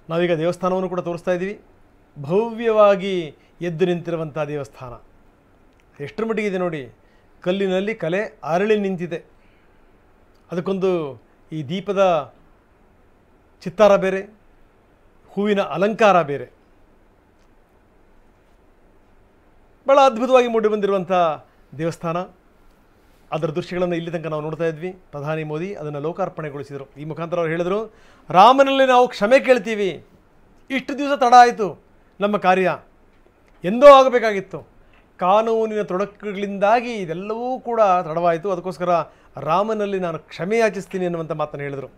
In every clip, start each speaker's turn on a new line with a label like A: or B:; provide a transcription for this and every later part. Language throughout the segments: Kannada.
A: ನಾವೀಗ ದೇವಸ್ಥಾನವನ್ನು ಕೂಡ ತೋರಿಸ್ತಾ ಇದ್ದೀವಿ. ಭವ್ಯವಾಗಿ ಎದ್ದು ನಿಂತಿರುವಂಥ ದೇವಸ್ಥಾನ ಎಷ್ಟರ ಮಟ್ಟಿಗೆ ಇದೆ ನೋಡಿ. ಕಲ್ಲಿನಲ್ಲಿ ಕಲೆ ಅರಳಿ ನಿಂತಿದೆ. ಅದಕ್ಕೊಂದು ಈ ದೀಪದ ಚಿತ್ತಾರ ಬೇರೆ, ಹೂವಿನ ಅಲಂಕಾರ ಬೇರೆ, ಭಾಳ ಅದ್ಭುತವಾಗಿ ಮೂಡಿಬಂದಿರುವಂಥ ದೇವಸ್ಥಾನ. ಅದರ ದೃಶ್ಯಗಳನ್ನು ಇಲ್ಲಿ ತನಕ ನಾವು ನೋಡ್ತಾ ಇದ್ವಿ. ಪ್ರಧಾನಿ ಮೋದಿ ಅದನ್ನು ಲೋಕಾರ್ಪಣೆಗೊಳಿಸಿದರು. ಈ ಮುಖಾಂತರ ಅವರು ಹೇಳಿದರು, ರಾಮನಲ್ಲಿ ನಾವು ಕ್ಷಮೆ ಕೇಳ್ತೀವಿ, ಇಷ್ಟು ದಿವಸ ತಡ ಆಯಿತು, ನಮ್ಮ ಕಾರ್ಯ ಎಂದೋ ಆಗಬೇಕಾಗಿತ್ತು, ಕಾನೂನಿನ ತೊಡಕುಗಳಿಂದಾಗಿ ಇದೆಲ್ಲವೂ ಕೂಡ ತಡವಾಯಿತು, ಅದಕ್ಕೋಸ್ಕರ ರಾಮನಲ್ಲಿ ನಾನು ಕ್ಷಮೆ ಯಾಚಿಸ್ತೀನಿ ಅನ್ನುವಂಥ ಮಾತನ್ನು ಹೇಳಿದರು.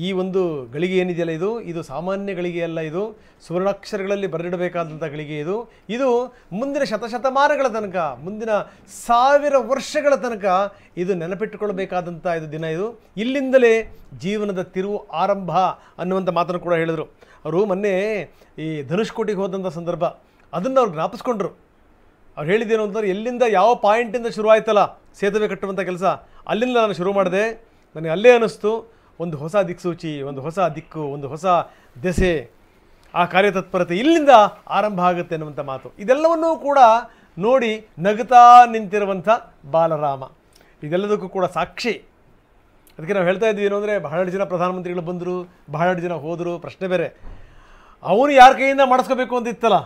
A: ಈ ಒಂದು ಗಳಿಗೆ ಏನಿದೆಯಲ್ಲ, ಇದು ಸಾಮಾನ್ಯ ಗಳಿಗೆಯಲ್ಲ, ಇದು ಸುವರ್ಣಾಕ್ಷರಗಳಲ್ಲಿ ಬರೆದಿಡಬೇಕಾದಂಥ ಗಳಿಗೆ. ಇದು ಮುಂದಿನ ಶತಶತಮಾನಗಳ ತನಕ, ಮುಂದಿನ 1000 ವರ್ಷಗಳ ತನಕ ಇದು ನೆನಪಿಟ್ಟುಕೊಳ್ಬೇಕಾದಂಥ ದಿನ. ಇಲ್ಲಿಂದಲೇ ಜೀವನದ ತಿರುವು ಆರಂಭ ಅನ್ನುವಂಥ ಮಾತನ್ನು ಕೂಡ ಹೇಳಿದರು. ಅವರು ಮೊನ್ನೆ ಈ ಧನುಷ್ಕೋಟಿಗೆ ಹೋದಂಥ ಸಂದರ್ಭ ಅದನ್ನು ಅವ್ರು ಜ್ಞಾಪಿಸ್ಕೊಂಡ್ರು. ಅವ್ರು ಹೇಳಿದ್ದೇನು ಅಂತಂದ್ರೆ, ಎಲ್ಲಿಂದ ಯಾವ ಪಾಯಿಂಟಿಂದ ಶುರುವಾಯ್ತಲ್ಲ ಸೇತುವೆ ಕಟ್ಟುವಂಥ ಕೆಲಸ, ಅಲ್ಲಿಂದ ನಾನು ಶುರು ಮಾಡಿದೆ. ನನಗೆ ಅಲ್ಲೇ ಅನ್ನಿಸ್ತು, ಒಂದು ಹೊಸ ದಿಕ್ಸೂಚಿ, ಒಂದು ಹೊಸ ದಿಕ್ಕು, ಒಂದು ಹೊಸ ದೆಸೆ, ಆ ಕಾರ್ಯತತ್ಪರತೆ ಇಲ್ಲಿಂದ ಆರಂಭ ಆಗುತ್ತೆ ಅನ್ನುವಂಥ ಮಾತು. ಇದೆಲ್ಲವನ್ನೂ ಕೂಡ ನೋಡಿ ನಗುತ್ತಾ ನಿಂತಿರುವಂಥ ಬಾಲರಾಮ ಇದೆಲ್ಲದಕ್ಕೂ ಕೂಡ ಸಾಕ್ಷಿ. ಅದಕ್ಕೆ ನಾವು ಹೇಳ್ತಾ ಇದ್ವಿ ಏನು ಅಂದರೆ, ಬಹಳಷ್ಟು ಜನ ಪ್ರಧಾನಮಂತ್ರಿಗಳು ಬಂದರು, ಬಹಳಷ್ಟು ಜನ ಹೋದರು, ಪ್ರಶ್ನೆ ಬೇರೆ. ಅವನು ಯಾರ ಕೈಯಿಂದ ಮಾಡಿಸ್ಕೋಬೇಕು ಅಂತ ಇತ್ತಲ್ಲ,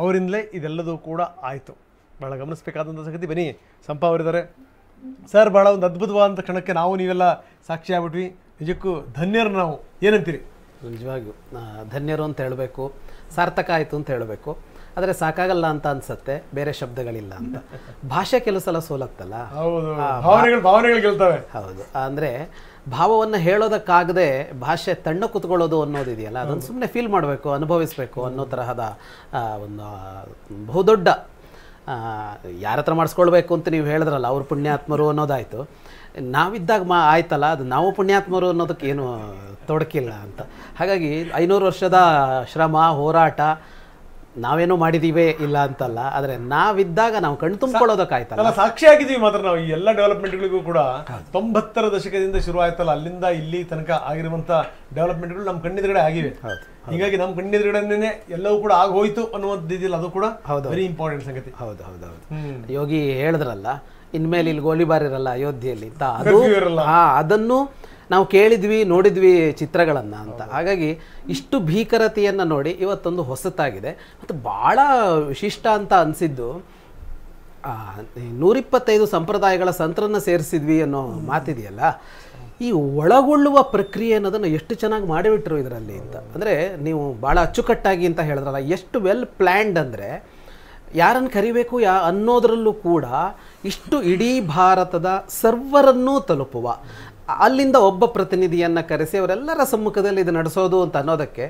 A: ಅವರಿಂದಲೇ ಇದೆಲ್ಲದೂ ಕೂಡ ಆಯಿತು. ಭಾಳ ಗಮನಿಸಬೇಕಾದಂಥ ಸಂಗತಿ. ಬನ್ನಿ, ಸಂಪ ಅವರಿದ್ದಾರೆ. ಸರ್, ಭಾಳ ಒಂದು ಅದ್ಭುತವಾದಂಥ ಕ್ಷಣಕ್ಕೆ ನಾವು ನೀವೆಲ್ಲ ಸಾಕ್ಷಿ ಆಗ್ಬಿಟ್ವಿ. ನಿಜಕ್ಕೂ ಧನ್ಯರು ನಾವು. ಏನಂತೀರಿ?
B: ನಿಜವಾಗಿಯೂ ಧನ್ಯರು ಅಂತ ಹೇಳಬೇಕು, ಸಾರ್ಥಕ ಆಯಿತು ಅಂತ ಹೇಳಬೇಕು. ಆದರೆ ಸಾಕಾಗಲ್ಲ ಅಂತ ಅನ್ಸುತ್ತೆ, ಬೇರೆ ಶಬ್ದಗಳಿಲ್ಲ ಅಂತ. ಭಾಷೆ ಕೆಲವು ಸಲ ಸೋಲತ್ತಲ್ಲ.
A: ಭಾವನೆಗಳು ಗೆಲ್ತವೆ.
B: ಹೌದು, ಅಂದರೆ ಭಾವವನ್ನು ಹೇಳೋದಕ್ಕಾಗದೆ ಭಾಷೆ ತಣ್ಣ ಕೂತ್ಕೊಳ್ಳೋದು ಅನ್ನೋದಿದೆಯಲ್ಲ, ಅದನ್ನು ಸುಮ್ಮನೆ ಫೀಲ್ ಮಾಡಬೇಕು, ಅನುಭವಿಸಬೇಕು ಅನ್ನೋ ತರಹದ ಒಂದು ಬಹುದೊಡ್ಡ, ಯಾರ ಹತ್ರ ಮಾಡಿಸ್ಕೊಳ್ಬೇಕು ಅಂತ ನೀವು ಹೇಳಿದ್ರಲ್ಲ, ಅವ್ರು ಪುಣ್ಯಾತ್ಮರು ಅನ್ನೋದಾಯಿತು. ನಾವಿದ್ದಾಗ ಆಯ್ತಲ್ಲ, ಅದು ನಾವು ಪುಣ್ಯಾತ್ಮರು ಅನ್ನೋದಕ್ಕೇನು ತೊಡಕಿಲ್ಲ ಅಂತ. ಹಾಗಾಗಿ 500 ವರ್ಷದ ಶ್ರಮ, ಹೋರಾಟ ನಾವೇನೋ ಮಾಡಿದೀವೇ ಇಲ್ಲ ಅಂತಲ್ಲ, ಆದರೆ ನಾವಿದ್ದಾಗ ನಾವು ಕಣ್ಣು ತುಂಬಿಕೊಳ್ಳೋದಕ್ಕಾಯ್ತಲ್ಲ,
A: ಸಾಕ್ಷಿಯಾಗಿದ್ದೀವಿ ಮಾತ್ರ ನಾವು. ಈ ಎಲ್ಲ ಡೆವಲಪ್ಮೆಂಟ್ಗಳಿಗೂ ಕೂಡ 90ರ ದಶಕದಿಂದ ಶುರು ಆಯ್ತಲ್ಲ, ಅಲ್ಲಿಂದ ಇಲ್ಲಿ ತನಕ ಆಗಿರುವಂಥ ಡೆವಲಪ್ಮೆಂಟ್ಗಳು ನಮ್ಮ ಕಣ್ಣೆದುರುಗಡೆ ಆಗಿವೆ. ಹೀಗಾಗಿ ನಮ್ಮ ಕಣ್ಣೆದುರುಗಡೆನೇ ಎಲ್ಲವೂ ಕೂಡ ಆಗೋಯ್ತು ಅನ್ನುವಂಥದ್ದಿಲ್ಲ, ಅದು ಕೂಡ ವೆರಿ ಇಂಪಾರ್ಟೆಂಟ್ ಸಂಗತಿ.
B: ಹೌದು ಹೌದು ಹೌದು. ಯೋಗಿ ಹೇಳಿದ್ರಲ್ಲ, ಇನ್ಮೇಲೆ ಇಲ್ಲಿ ಗೋಲಿಬಾರ್ ಇರಲ್ಲ ಅಯೋಧ್ಯೆಯಲ್ಲಿ ಅಂತ, ಅದನ್ನು ನಾವು ಕೇಳಿದ್ವಿ, ನೋಡಿದ್ವಿ ಚಿತ್ರಗಳನ್ನು ಅಂತ. ಹಾಗಾಗಿ ಇಷ್ಟು ಭೀಕರತೆಯನ್ನು ನೋಡಿ ಇವತ್ತೊಂದು ಹೊಸತಾಗಿದೆ. ಮತ್ತು ಭಾಳ ವಿಶಿಷ್ಟ ಅಂತ ಅನಿಸಿದ್ದು, 125 ಸಂಪ್ರದಾಯಗಳ ಸಂತ್ರನ್ನು ಸೇರಿಸಿದ್ವಿ ಅನ್ನೋ ಮಾತಿದೆಯಲ್ಲ, ಈ ಒಳಗೊಳ್ಳುವ ಪ್ರಕ್ರಿಯೆ ಅನ್ನೋದನ್ನು ಎಷ್ಟು ಚೆನ್ನಾಗಿ ಮಾಡಿಬಿಟ್ರು ಇದರಲ್ಲಿ ಅಂತ. ಅಂದರೆ ನೀವು ಭಾಳ ಅಚ್ಚುಕಟ್ಟಾಗಿ ಅಂತ ಹೇಳಿದ್ರಲ್ಲ, ಎಷ್ಟು ವೆಲ್ ಪ್ಲ್ಯಾಂಡ್ ಅಂದರೆ, ಯಾರನ್ನು ಕರಿಬೇಕು ಅನ್ನೋದರಲ್ಲೂ ಕೂಡ ಇಷ್ಟು ಇಡೀ ಭಾರತದ ಸರ್ವರನ್ನೂ ತಲುಪುವ, ಅಲ್ಲಿಂದ ಒಬ್ಬ ಪ್ರತಿನಿಧಿಯನ್ನು ಕರೆಸಿ ಅವರೆಲ್ಲರ ಸಮ್ಮುಖದಲ್ಲಿ ಇದು ನಡೆಸೋದು ಅಂತ ಅನ್ನೋದಕ್ಕೆ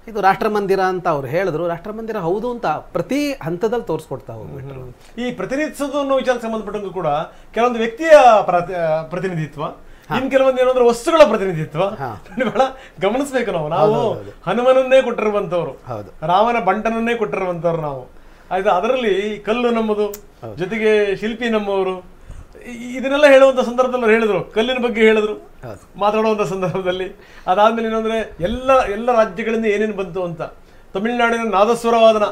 B: ಇದು ರಾಷ್ಟ್ರಮಂದಿರ ಅಂತ ಅವ್ರು ಹೇಳಿದ್ರು. ರಾಷ್ಟ್ರಮಂದಿರ ಹೌದು ಅಂತ ಪ್ರತಿ ಹಂತದಲ್ಲಿ ತೋರಿಸ್ಕೊಡ್ತಾ ಹೋಗ್ಬಿಟ್ರು.
A: ಈ ಪ್ರತಿನಿಧಿಸೋದು ಅನ್ನೋ ವಿಚಾರಕ್ಕೆ ಸಂಬಂಧಪಟ್ಟಂಗೂ ಕೂಡ ಕೆಲವೊಂದು ವ್ಯಕ್ತಿಯ ಪ್ರತಿನಿಧಿತ್ವ, ಇನ್ ಕೆಲವೊಂದು ಏನಂದ್ರೆ ವಸ್ತುಗಳ ಪ್ರತಿನಿಧಿತ್ವ ಬಹಳ ಗಮನಿಸ್ಬೇಕು ನಾವು. ಹನುಮನನ್ನೇ ಕೊಟ್ಟಿರುವಂತವ್ರು, ರಾಮನ ಬಂಟನನ್ನೇ ಕೊಟ್ಟಿರುವಂತವ್ರು ನಾವು. ಆಯ್ತು, ಅದರಲ್ಲಿ ಕಲ್ಲು ನಮ್ಮದು, ಜೊತೆಗೆ ಶಿಲ್ಪಿ ನಮ್ಮವರು. ಇದನ್ನೆಲ್ಲ ಹೇಳುವಂಥ ಸಂದರ್ಭದಲ್ಲಿ ಹೇಳಿದ್ರು, ಕಲ್ಲಿನ ಬಗ್ಗೆ ಹೇಳಿದ್ರು ಮಾತಾಡುವಂಥ ಸಂದರ್ಭದಲ್ಲಿ. ಅದಾದ್ಮೇಲೆ ಏನಂದ್ರೆ ಎಲ್ಲ ರಾಜ್ಯಗಳಿಂದ ಏನೇನು ಬಂತು ಅಂತ. ತಮಿಳುನಾಡಿನ ನಾದಸ್ವರ ವಾದನ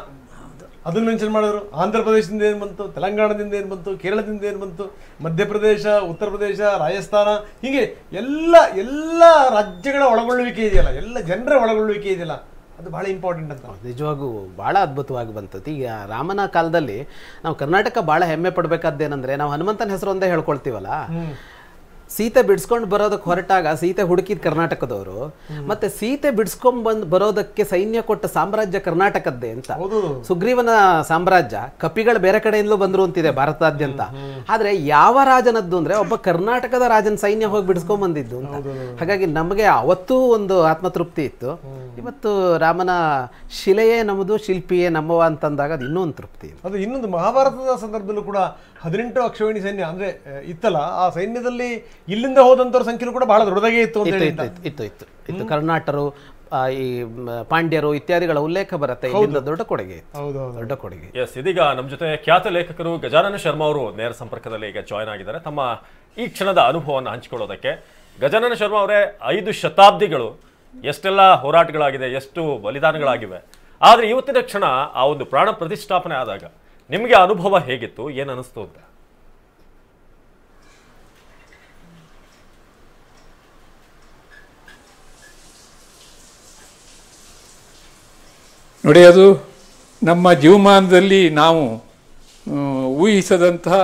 A: ಅದನ್ನು ಮೆನ್ಷನ್ ಮಾಡಿದ್ರು. ಆಂಧ್ರ ಪ್ರದೇಶದಿಂದ ಏನು ಬಂತು, ತೆಲಂಗಾಣದಿಂದ ಏನು ಬಂತು, ಕೇರಳದಿಂದ ಏನು ಬಂತು, ಮಧ್ಯಪ್ರದೇಶ, ಉತ್ತರ ಪ್ರದೇಶ, ರಾಜಸ್ಥಾನ, ಹೀಗೆ ಎಲ್ಲ ರಾಜ್ಯಗಳ ಒಳಗೊಳ್ಳುವಿಕೆ ಇದೆಯಲ್ಲ, ಎಲ್ಲ ಜನರ ಒಳಗೊಳ್ಳುವಿಕೆ ಇದೆಯಲ್ಲ, ಅದು ಭಾಳ ಇಂಪಾರ್ಟೆಂಟ್ ಅಂತ.
B: ನಿಜವಾಗೂ ಭಾಳ ಅದ್ಭುತವಾಗಿ ಬಂತದ್ದು. ಈಗ ರಾಮನ ಕಾಲದಲ್ಲಿ ನಾವು ಕರ್ನಾಟಕ ಭಾಳ ಹೆಮ್ಮೆ ಪಡಬೇಕಾದ್ದೇನೆಂದರೆ, ನಾವು ಹನುಮಂತನ ಹೆಸರು ಒಂದೇ ಹೇಳ್ಕೊಳ್ತೀವಲ್ಲ, ಸೀತೆ ಬಿಡಿಸ್ಕೊಂಡು ಬರೋದಕ್ಕೆ ಹೊರಟಾಗ ಸೀತೆ ಹುಡುಕಿದ ಕರ್ನಾಟಕದವರು, ಮತ್ತೆ ಸೀತೆ ಬಿಡಿಸ್ಕೊಂಡ್ ಬರೋದಕ್ಕೆ ಸೈನ್ಯ ಕೊಟ್ಟ ಸಾಮ್ರಾಜ್ಯ ಕರ್ನಾಟಕದ್ದೇ ಅಂತ. ಸುಗ್ರೀವನ ಸಾಮ್ರಾಜ್ಯ ಕಪಿಗಳು ಬೇರೆ ಕಡೆಯಿಂದಲೂ ಬಂದ್ರು ಅಂತಿದೆ ಭಾರತಾದ್ಯಂತ. ಆದ್ರೆ ಯಾವ ರಾಜನದ್ದು ಅಂದ್ರೆ ಒಬ್ಬ ಕರ್ನಾಟಕದ ರಾಜನ ಸೈನ್ಯ ಹೋಗಿ ಬಿಡಿಸ್ಕೊಂಡ್ ಬಂದಿದ್ದು ಅಂತ. ಹಾಗಾಗಿ ನಮಗೆ ಅವತ್ತೂ ಒಂದು ಆತ್ಮತೃಪ್ತಿ ಇತ್ತು. ಇವತ್ತು ರಾಮನ ಶಿಲೆಯೇ ನಮ್ಮದು, ಶಿಲ್ಪಿಯೇ ನಮ್ಮವ ಅಂತಂದಾಗ ಅದು ಇನ್ನೂ ಒಂದು ತೃಪ್ತಿ.
A: ಅದು ಇನ್ನೊಂದು ಮಹಾಭಾರತದ ಸಂದರ್ಭದಲ್ಲೂ ಕೂಡ 18 ಅಕ್ಷೋಹಿಣಿ ಸೈನ್ಯ ಅಂದ್ರೆ ಇತ್ತಲ್ಲ, ಆ ಸೈನ್ಯದಲ್ಲಿ ಇಲ್ಲಿಂದ ಹೋದಂತವ್ರ ಸಂಖ್ಯೆ ಕೂಡ ಬಹಳ ದೊಡ್ಡದಾಗೆ ಇತ್ತು.
B: ಇತ್ತು ಕರ್ನಾಟರು, ಈ ಪಾಂಡ್ಯರು ಇತ್ಯಾದಿಗಳ ಉಲ್ಲೇಖ ಬರುತ್ತೆ. ಇಲ್ಲಿಂದ ದೊಡ್ಡ ಕೊಡುಗೆ, ದೊಡ್ಡ ಕೊಡುಗೆ.
C: ಎಸ್, ಇದೀಗ ನಮ್ಮ ಜೊತೆ ಖ್ಯಾತ ಲೇಖಕರು ಗಜಾನನ ಶರ್ಮಾ ಅವರು ನೇರ ಸಂಪರ್ಕದಲ್ಲಿ ಈಗ ಜಾಯ್ನ್ ಆಗಿದ್ದಾರೆ ತಮ್ಮ ಈ ಕ್ಷಣದ ಅನುಭವವನ್ನು ಹಂಚಿಕೊಳ್ಳೋದಕ್ಕೆ. ಗಜಾನನ ಶರ್ಮಾ ಅವರೇ, 5 ಶತಾಬ್ದಿಗಳು ಎಷ್ಟೆಲ್ಲ ಹೋರಾಟಗಳಾಗಿದೆ, ಎಷ್ಟು ಬಲಿದಾನಗಳಾಗಿವೆ. ಆದರೆ ಇವತ್ತಿನ ಕ್ಷಣ ಆ ಒಂದು ಪ್ರಾಣ ಪ್ರತಿಷ್ಠಾಪನೆ ಆದಾಗ ನಿಮಗೆ ಅನುಭವ ಹೇಗಿತ್ತು, ಏನು ಅನಿಸ್ತು ಅಂತ?
D: ನೋಡಿ, ಅದು ನಮ್ಮ ಜೀವಮಾನದಲ್ಲಿ ನಾವು ಊಹಿಸದಂತಹ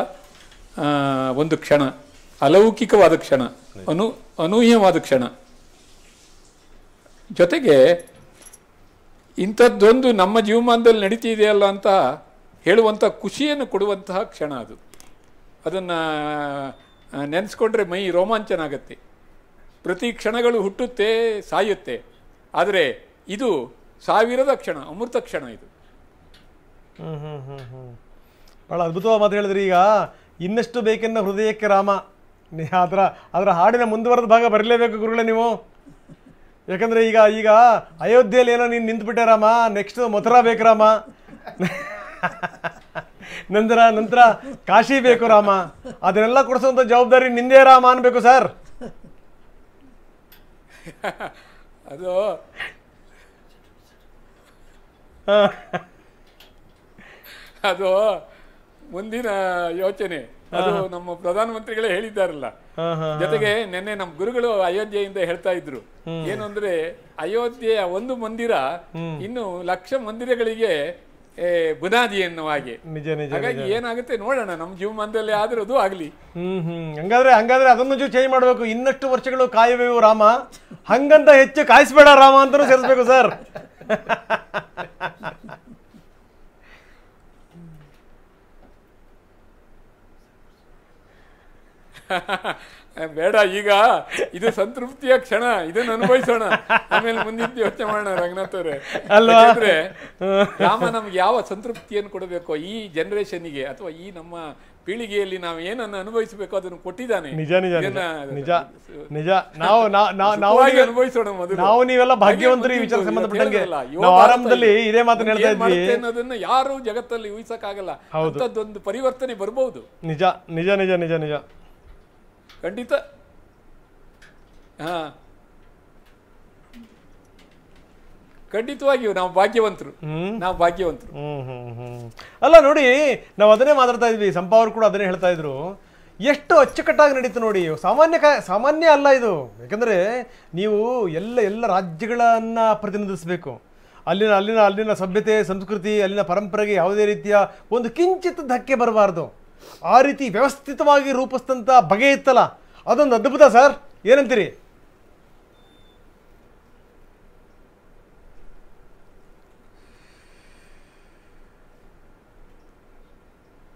D: ಒಂದು ಕ್ಷಣ, ಅಲೌಕಿಕವಾದ ಕ್ಷಣ, ಅನೂಹ್ಯವಾದ ಕ್ಷಣ. ಜೊತೆಗೆ ಇಂಥದ್ದೊಂದು ನಮ್ಮ ಜೀವಮಾನದಲ್ಲಿ ನಡೀತಿದೆಯಲ್ಲ ಅಂತ ಹೇಳುವಂಥ ಖುಷಿಯನ್ನು ಕೊಡುವಂತಹ ಕ್ಷಣ ಅದು. ಅದನ್ನು ನೆನೆಸ್ಕೊಂಡ್ರೆ ಮೈ ರೋಮಾಂಚನ ಆಗುತ್ತೆ. ಪ್ರತಿ ಕ್ಷಣಗಳು ಹುಟ್ಟುತ್ತೆ, ಸಾಯುತ್ತೆ. ಆದರೆ ಇದು ಸಾವಿರದ ಕ್ಷಣ, ಅಮೃತ ಕ್ಷಣ ಇದು.
A: ಭಾಳ ಅದ್ಭುತವಾದ ಮಾತು ಹೇಳಿದ್ರಿ. ಈಗ ಇನ್ನಷ್ಟು ಬೇಕೆನ್ನ ಹೃದಯಕ್ಕೆ ರಾಮ, ಅದರ ಹಾಡಿನ ಮುಂದುವರೆದ ಭಾಗ ಬರಲೇಬೇಕು ಗುರುಗಳೇ ನೀವು. ಯಾಕಂದರೆ ಈಗ ಅಯೋಧ್ಯೆಯಲ್ಲಿ ಏನೋ ನೀನು ನಿಂತುಬಿಟ್ಟೆ ರಾಮ, ನೆಕ್ಸ್ಟ್ ಮಥುರಾ ಬೇಕು ರಾಮ, ನಂತರ ಕಾಶಿ ಬೇಕು ರಾಮ, ಅದನ್ನೆಲ್ಲ ಕೊಡಿಸುವಂಥ ಜವಾಬ್ದಾರಿ ನಿಂದೇ ರಾಮ ಅನ್ಬೇಕು ಸರ್.
D: ಅದು ಅದು ಮುಂದಿನ ಯೋಚನೆ. ಅದು ನಮ್ಮ ಪ್ರಧಾನಮಂತ್ರಿಗಳೇ ಹೇಳಿದ್ದಾರಲ್ಲ. ಜೊತೆಗೆ ನಿನ್ನೆ ನಮ್ಮ ಗುರುಗಳು ಅಯೋಧ್ಯೆಯಿಂದ ಹೇಳ್ತಾ ಇದ್ರು ಏನು ಅಂದ್ರೆ, ಅಯೋಧ್ಯೆಯ ಒಂದು ಮಂದಿರ ಇನ್ನು ಲಕ್ಷ ಮಂದಿರಗಳಿಗೆ ಬುನಾದಿ ಎನ್ನುವ ಹಾಗೆ. ಹಾಗಾಗಿ ಏನಾಗುತ್ತೆ ನೋಡೋಣ, ನಮ್ಮ ಜೀವಮಾನದಲ್ಲಿ ಆದ್ರೂ ಅದು ಆಗ್ಲಿ.
A: ಹಂಗಾದ್ರೆ ಅದನ್ನು ಚೇಂಜ್ ಮಾಡ್ಬೇಕು. ಇನ್ನಷ್ಟು ವರ್ಷಗಳು ಕಾಯುವೆವು ರಾಮ, ಹಂಗಂತ ಹೆಚ್ಚು ಕಾಯಿಸ್ಬೇಡ ರಾಮ ಅಂತಲೂ ಸೇರಿಸ್ಬೇಕು ಸರ್.
D: ಬೇಡ, ಈಗ ಇದು ಸಂತೃಪ್ತಿಯ ಕ್ಷಣ, ಇದನ್ನು ಅನುಭವಿಸೋಣ, ಆಮೇಲೆ ಮುಂದಿನ ಯೋಚನೆ ಮಾಡೋಣ ರಂಗನಾಥ್ ಅವರೇ. ಯಾಕಂದ್ರೆ ರಾಮ ನಮ್ಗೆ ಯಾವ ಸಂತೃಪ್ತಿಯನ್ನು ಕೊಡಬೇಕು ಈ ಜನರೇಷನ್ಗೆ ಅಥವಾ ಈ ನಮ್ಮ ಪೀಳಿಗೆಯಲ್ಲಿ ನಾವು ಏನನ್ನು ಅನುಭವಿಸಬೇಕು ಅದನ್ನು ಕೊಟ್ಟಿದ್ದಾನೆ.
A: ನಿಜ ನಾವು
D: ಅನುಭವಿಸೋಣ. ಮೊದಲು
A: ನಾವು ನೀವೆಲ್ಲ ಭಾಗ್ಯವಂತರು ಈ ವಿಚಾರ ಸಂಬಂಧಪಟ್ಟಂಗೆ. ನಾವು ಆರಂಭದಲ್ಲಿ ಇದೇ ಮಾತನ್ನ ಹೇಳ್ತಾ ಇದ್ವಿ,
D: ಅನ್ನೋದನ್ನ ಯಾರು ಜಗತ್ತಲ್ಲಿ ಊಹಿಸಕ್ಕಾಗಲ್ಲ. ಅಂತದ್ದೊಂದು ಪರಿವರ್ತನೆ ಬರಬಹುದು.
A: ನಿಜ ನಿಜ ನಿಜ ನಿಜ ನಿಜ
D: ಖಂಡಿತ. ಖಂಡಿತವಾಗಿಯೂ ನಾವು ಭಾಗ್ಯವಂತರು.
A: ಅಲ್ಲ ನೋಡಿ, ನಾವು ಅದನ್ನೇ ಮಾತಾಡ್ತಾ ಇದ್ವಿ. ಸಂಪಾವರು ಕೂಡ ಅದನ್ನೇ ಹೇಳ್ತಾ ಇದ್ರು, ಎಷ್ಟು ಅಚ್ಚುಕಟ್ಟಾಗಿ ನಡೀತು ನೋಡಿ. ಸಾಮಾನ್ಯ ಅಲ್ಲ ಇದು. ಯಾಕಂದ್ರೆ ನೀವು ಎಲ್ಲ ರಾಜ್ಯಗಳನ್ನ ಪ್ರತಿನಿಧಿಸಬೇಕು. ಅಲ್ಲಿನ ಸಭ್ಯತೆ, ಸಂಸ್ಕೃತಿ, ಅಲ್ಲಿನ ಪರಂಪರೆಗೆ ಯಾವುದೇ ರೀತಿಯ ಒಂದು ಕಿಂಚಿತ್ ಧಕ್ಕೆ ಬರಬಾರ್ದು. ಆ ರೀತಿ ವ್ಯವಸ್ಥಿತವಾಗಿ ರೂಪಿಸಿದಂಥ ಬಗೆ ಇತ್ತಲ್ಲ, ಅದೊಂದು ಅದ್ಭುತ ಸರ್. ಏನಂತೀರಿ?